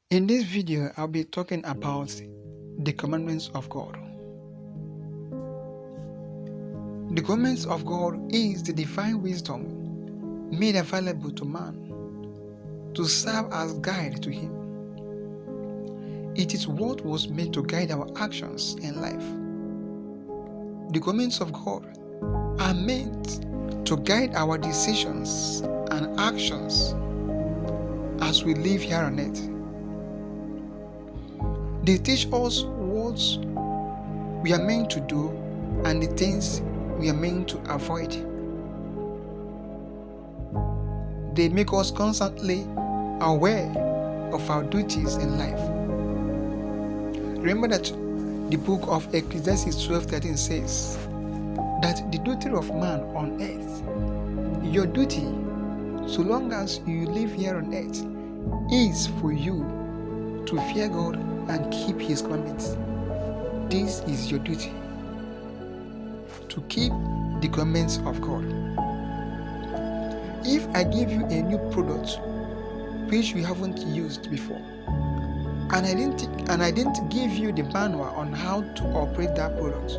In this video, I'll be talking about the commandments of God. The commandments of God is the divine wisdom made available to man to serve as guide to him. It is what was made to guide our actions in life. The commandments of God are meant to guide our decisions and actions as we live here on earth. They teach us what we are meant to do and the things we are meant to avoid. They make us constantly aware of our duties in life. Remember that the book of Ecclesiastes 12:13 says that the duty of man on earth, your duty, so long as you live here on earth, is for you to fear God and keep His commandments. This is your duty, to keep the commandments of God. If I give you a new product which you haven't used before, and I didn't give you the manual on how to operate that product,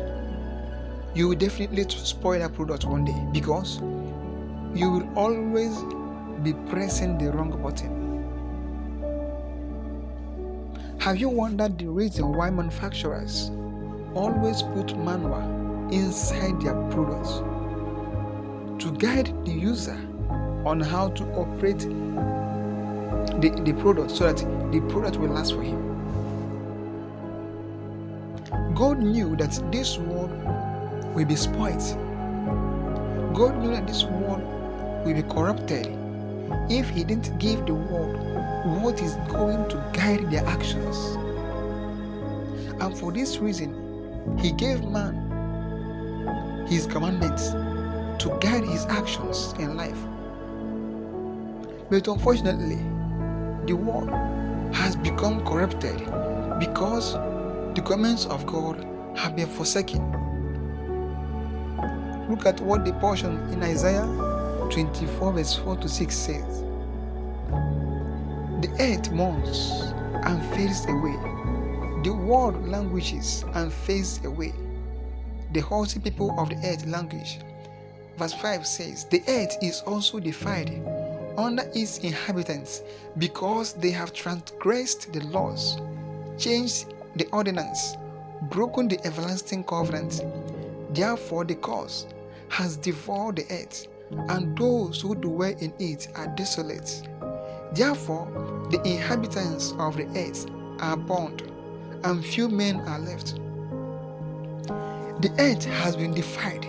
you will definitely spoil that product one day, because you will always be pressing the wrong button. Have you wondered the reason why manufacturers always put manual inside their products to guide the user on how to operate the product so that the product will last for him? God knew that this world will be spoiled. God knew that this world will be corrupted if He didn't give the world what is going to guide their actions. And for this reason, He gave man His commandments to guide his actions in life. But unfortunately, the world has become corrupted because the commandments of God have been forsaken. Look at what the portion in Isaiah 24 verse 4 to 6 says. The earth mourns and fades away. The world languishes and fades away. The haughty people of the earth languish. Verse 5 says, the earth is also defied under its inhabitants, because they have transgressed the laws, changed the ordinance, broken the everlasting covenant. Therefore the curse has devoured the earth, and those who dwell in it are desolate. Therefore the inhabitants of the earth are burned, and few men are left. The earth has been defied,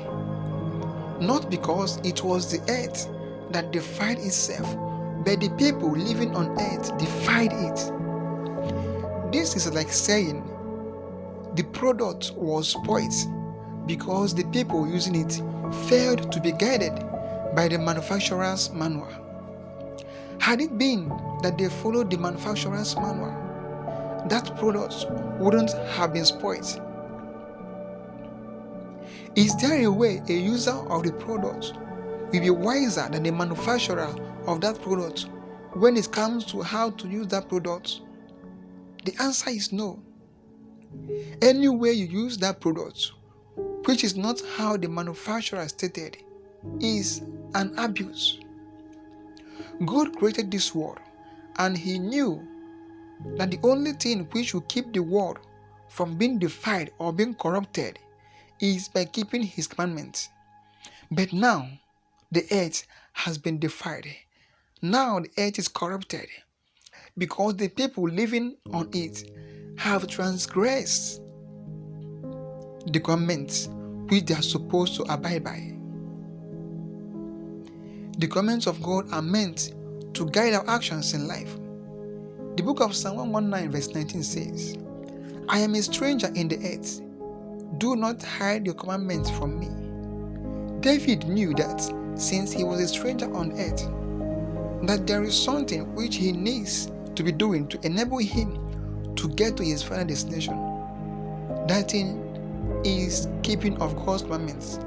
not because it was the earth that defied itself, but the people living on earth defied it. This is like saying the product was spoiled because the people using it failed to be guided by the manufacturer's manual. Had it been that they followed the manufacturer's manual, that product wouldn't have been spoiled. Is there a way a user of the product will be wiser than the manufacturer of that product when it comes to how to use that product? The answer is no. Any way you use that product, which is not how the manufacturer stated, is an abuse. God created this world, and He knew that the only thing which will keep the world from being defied or being corrupted is by keeping His commandments. But now the earth has been defied. Now the earth is corrupted because the people living on it have transgressed the commandments which they are supposed to abide by. The commandments of God are meant to guide our actions in life. The book of Psalm 119 verse 19 says, I am a stranger in the earth. Do not hide your commandments from me. David knew that since he was a stranger on earth, that there is something which he needs to be doing to enable him to get to his final destination. That thing is keeping of God's commandments.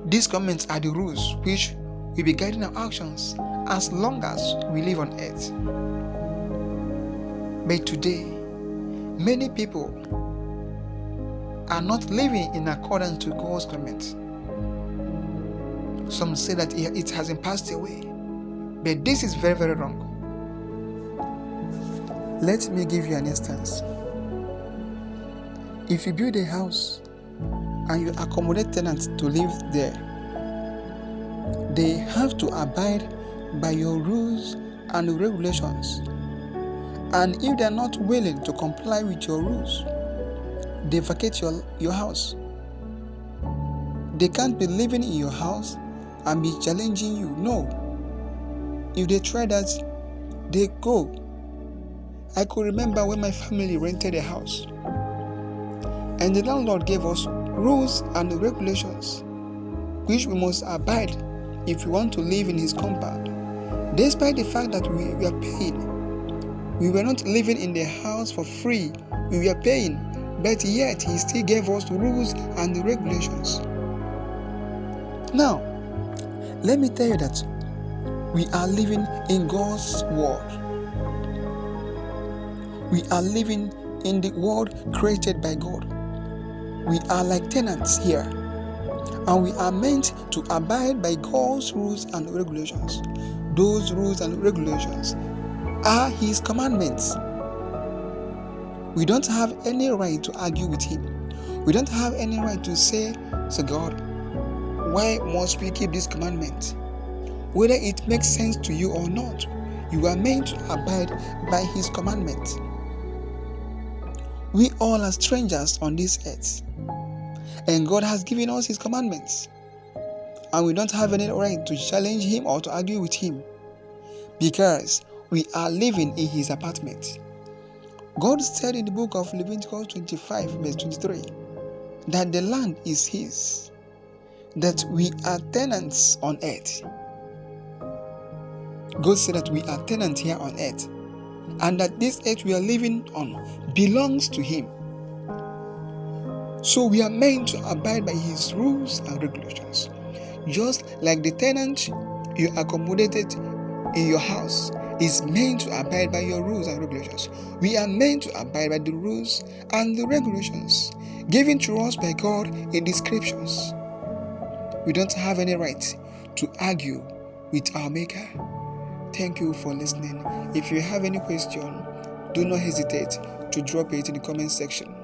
These commandments are the rules which will be guiding our actions as long as we live on earth. But today, many people are not living in accordance to God's commandments. Some say that it hasn't passed away, but this is very, very wrong. Let me give you an instance. If you build a house and you accommodate tenants to live there, they have to abide by your rules and regulations. And if they are not willing to comply with your rules, they vacate your house. They can't be living in your house and be challenging you. No. If they try that, they go. I could remember when my family rented a house, and the landlord gave us rules and regulations which we must abide if we want to live in his compound. Despite the fact that we were paying, we were not living in the house for free. We were paying, but yet he still gave us rules and regulations. Now, let me tell you that we are living in God's world. We are living in the world created by God. We are like tenants here, and we are meant to abide by God's rules and regulations. Those rules and regulations are His commandments. We don't have any right to argue with Him. We don't have any right to say, "So God, why must we keep this commandment?" Whether it makes sense to you or not, you are meant to abide by His commandments. We all are strangers on this earth, and God has given us His commandments, and we don't have any right to challenge Him or to argue with Him, because we are living in His apartment. God said in the book of Leviticus 25 verse 23 that the land is His, that we are tenants on earth. God said that we are tenants here on earth, and that this earth we are living on belongs to Him. So we are meant to abide by His rules and regulations. Just like the tenant you accommodated in your house is meant to abide by your rules and regulations, we are meant to abide by the rules and the regulations given to us by God in the scriptures. We don't have any right to argue with our Maker. Thank you for listening. If you have any question, do not hesitate to drop it in the comment section.